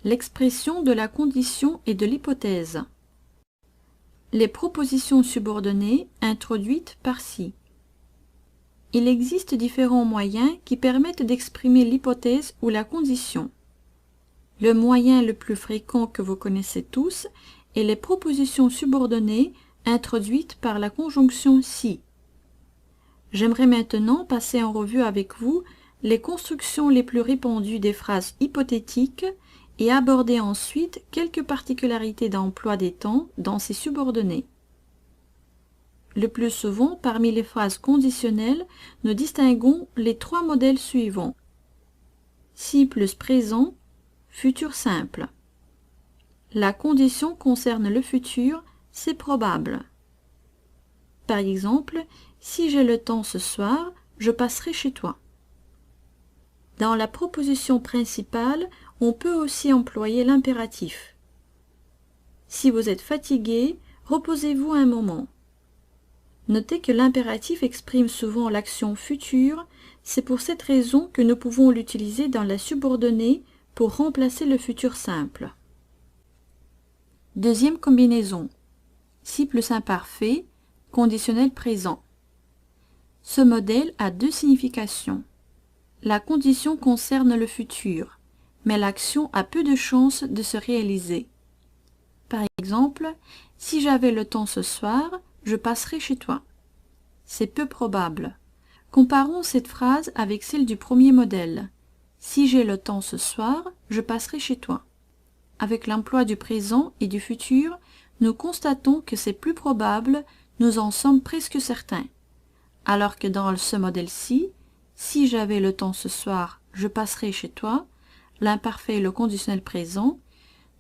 L'expression de la condition et de l'hypothèse. Les propositions subordonnées introduites par si. Il existe différents moyens qui permettent d'exprimer l'hypothèse ou la condition. Le moyen le plus fréquent que vous connaissez tous est les propositions subordonnées introduites par la conjonction si. J'aimerais maintenant passer en revue avec vous les constructions les plus répandues des phrases hypothétiques et aborder ensuite quelques particularités d'emploi des temps dans ces subordonnées. Le plus souvent, parmi les phrases conditionnelles, nous distinguons les trois modèles suivants. Si plus présent, futur simple. La condition concerne le futur, c'est probable. Par exemple, si j'ai le temps ce soir, je passerai chez toi. Dans la proposition principale, on peut aussi employer l'impératif. Si vous êtes fatigué, reposez-vous un moment. Notez que l'impératif exprime souvent l'action future, c'est pour cette raison que nous pouvons l'utiliser dans la subordonnée pour remplacer le futur simple. Deuxième combinaison. Si plus imparfait, conditionnel présent. Ce modèle a deux significations. La condition concerne le futur, mais l'action a peu de chances de se réaliser. Par exemple, si j'avais le temps ce soir, je passerai chez toi. C'est peu probable. Comparons cette phrase avec celle du premier modèle. Si j'ai le temps ce soir, je passerai chez toi. Avec l'emploi du présent et du futur, nous constatons que c'est plus probable, nous en sommes presque certains. Alors que dans ce modèle-ci, si j'avais le temps ce soir, je passerai chez toi, l'imparfait et le conditionnel présent,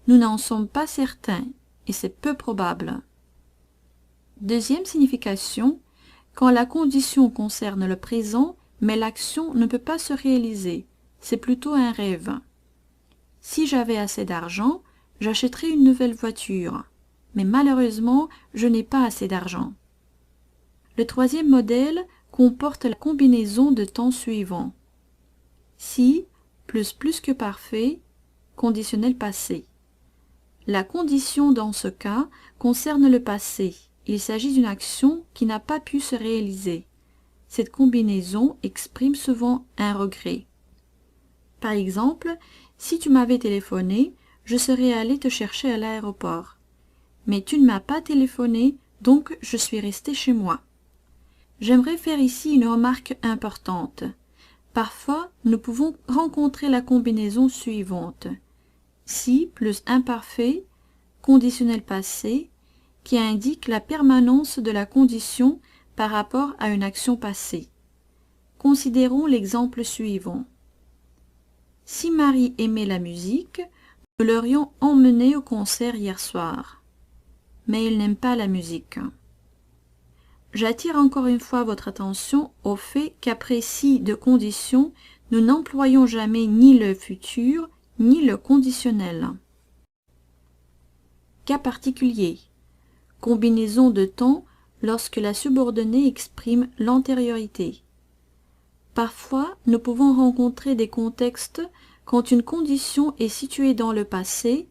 nous n'en sommes pas certains et c'est peu probable. Deuxième signification, quand la condition concerne le présent, mais l'action ne peut pas se réaliser, c'est plutôt un rêve. Si j'avais assez d'argent, j'achèterais une nouvelle voiture, mais malheureusement, je n'ai pas assez d'argent. Le troisième modèle comporte la combinaison de temps suivants. Si plus que parfait, conditionnel passé. La condition dans ce cas concerne le passé. Il s'agit d'une action qui n'a pas pu se réaliser. Cette combinaison exprime souvent un regret. Par exemple, si tu m'avais téléphoné, je serais allé te chercher à l'aéroport. Mais tu ne m'as pas téléphoné, donc je suis resté chez moi. J'aimerais faire ici une remarque importante. Parfois, nous pouvons rencontrer la combinaison suivante. Si plus imparfait, conditionnel passé, qui indique la permanence de la condition par rapport à une action passée. Considérons l'exemple suivant. Si Marie aimait la musique, nous l'aurions emmenée au concert hier soir. Mais il n'aime pas la musique. J'attire encore une fois votre attention au fait qu'après si de condition, nous n'employons jamais ni le futur ni le conditionnel. Cas particulier. Combinaison de temps lorsque la subordonnée exprime l'antériorité. Parfois, nous pouvons rencontrer des contextes quand une condition est située dans le passé.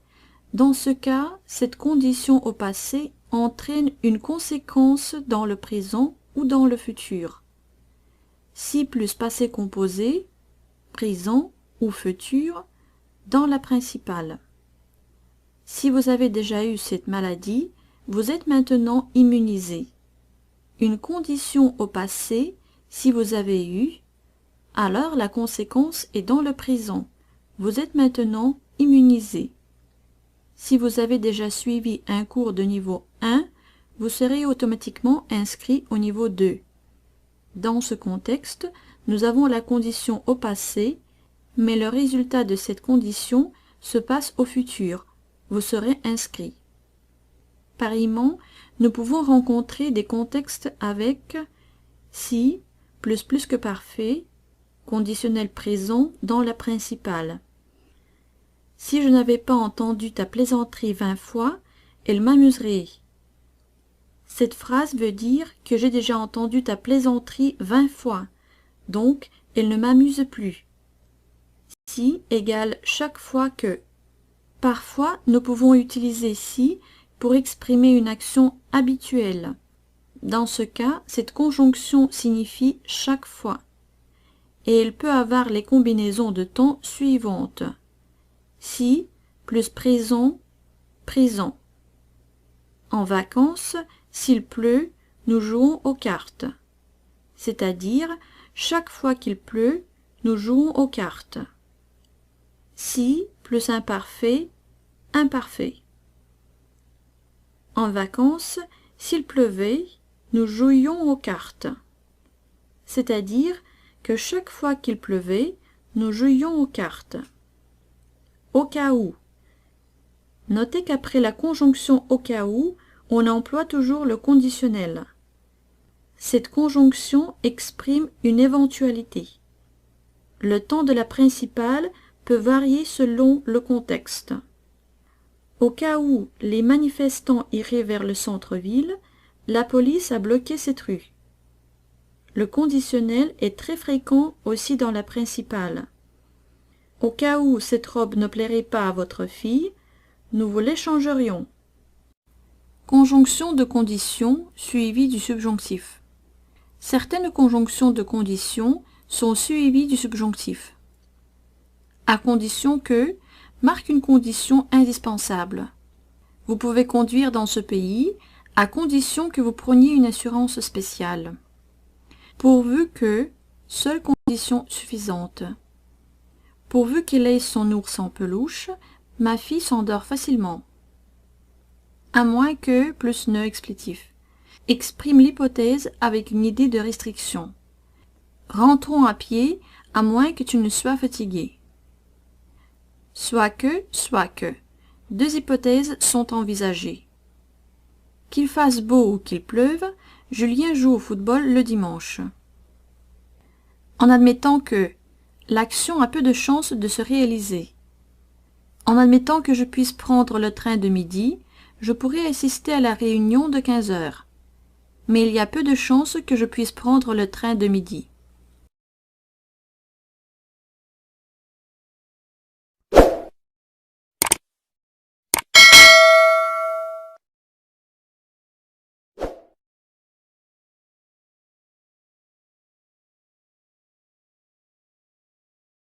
Dans ce cas, cette condition au passé entraîne une conséquence dans le présent ou dans le futur. Si plus passé composé, présent ou futur, dans la principale. Si vous avez déjà eu cette maladie, vous êtes maintenant immunisé. Une condition au passé, si vous avez eu, alors la conséquence est dans le présent. Vous êtes maintenant immunisé. Si vous avez déjà suivi un cours de niveau 1, vous serez automatiquement inscrit au niveau 2. Dans ce contexte, nous avons la condition au passé, mais le résultat de cette condition se passe au futur. Vous serez inscrit. Pareillement, nous pouvons rencontrer des contextes avec si plus que parfait, conditionnel présent dans la principale. Si je n'avais pas entendu ta plaisanterie 20 fois, elle m'amuserait. Cette phrase veut dire que j'ai déjà entendu ta plaisanterie 20 fois, donc elle ne m'amuse plus. Si égale chaque fois que. Parfois, nous pouvons utiliser si pour exprimer une action habituelle. Dans ce cas, cette conjonction signifie chaque fois. Et elle peut avoir les combinaisons de temps suivantes. Si plus présent, présent. En vacances, s'il pleut, nous jouons aux cartes. C'est-à-dire, chaque fois qu'il pleut, nous jouons aux cartes. Si plus imparfait, imparfait. En vacances, s'il pleuvait, nous jouions aux cartes. C'est-à-dire que chaque fois qu'il pleuvait, nous jouions aux cartes. Au cas où. Notez qu'après la conjonction au cas où, on emploie toujours le conditionnel. Cette conjonction exprime une éventualité. Le temps de la principale peut varier selon le contexte. Au cas où les manifestants iraient vers le centre-ville, la police a bloqué cette rue. Le conditionnel est très fréquent aussi dans la principale. Au cas où cette robe ne plairait pas à votre fille, nous vous l'échangerions. Conjonction de condition suivie du subjonctif. Certaines conjonctions de condition sont suivies du subjonctif. À condition que marque une condition indispensable. Vous pouvez conduire dans ce pays à condition que vous preniez une assurance spéciale. Pourvu que, seule condition suffisante. Pourvu qu'il ait son ours en peluche, ma fille s'endort facilement. À moins que, plus ne explétif. Exprime l'hypothèse avec une idée de restriction. Rentrons à pied, à moins que tu ne sois fatigué. Soit que. Deux hypothèses sont envisagées. Qu'il fasse beau ou qu'il pleuve, Julien joue au football le dimanche. En admettant que l'action a peu de chances de se réaliser. En admettant que je puisse prendre le train de midi, je pourrais assister à la réunion de 15 heures. Mais il y a peu de chances que je puisse prendre le train de midi.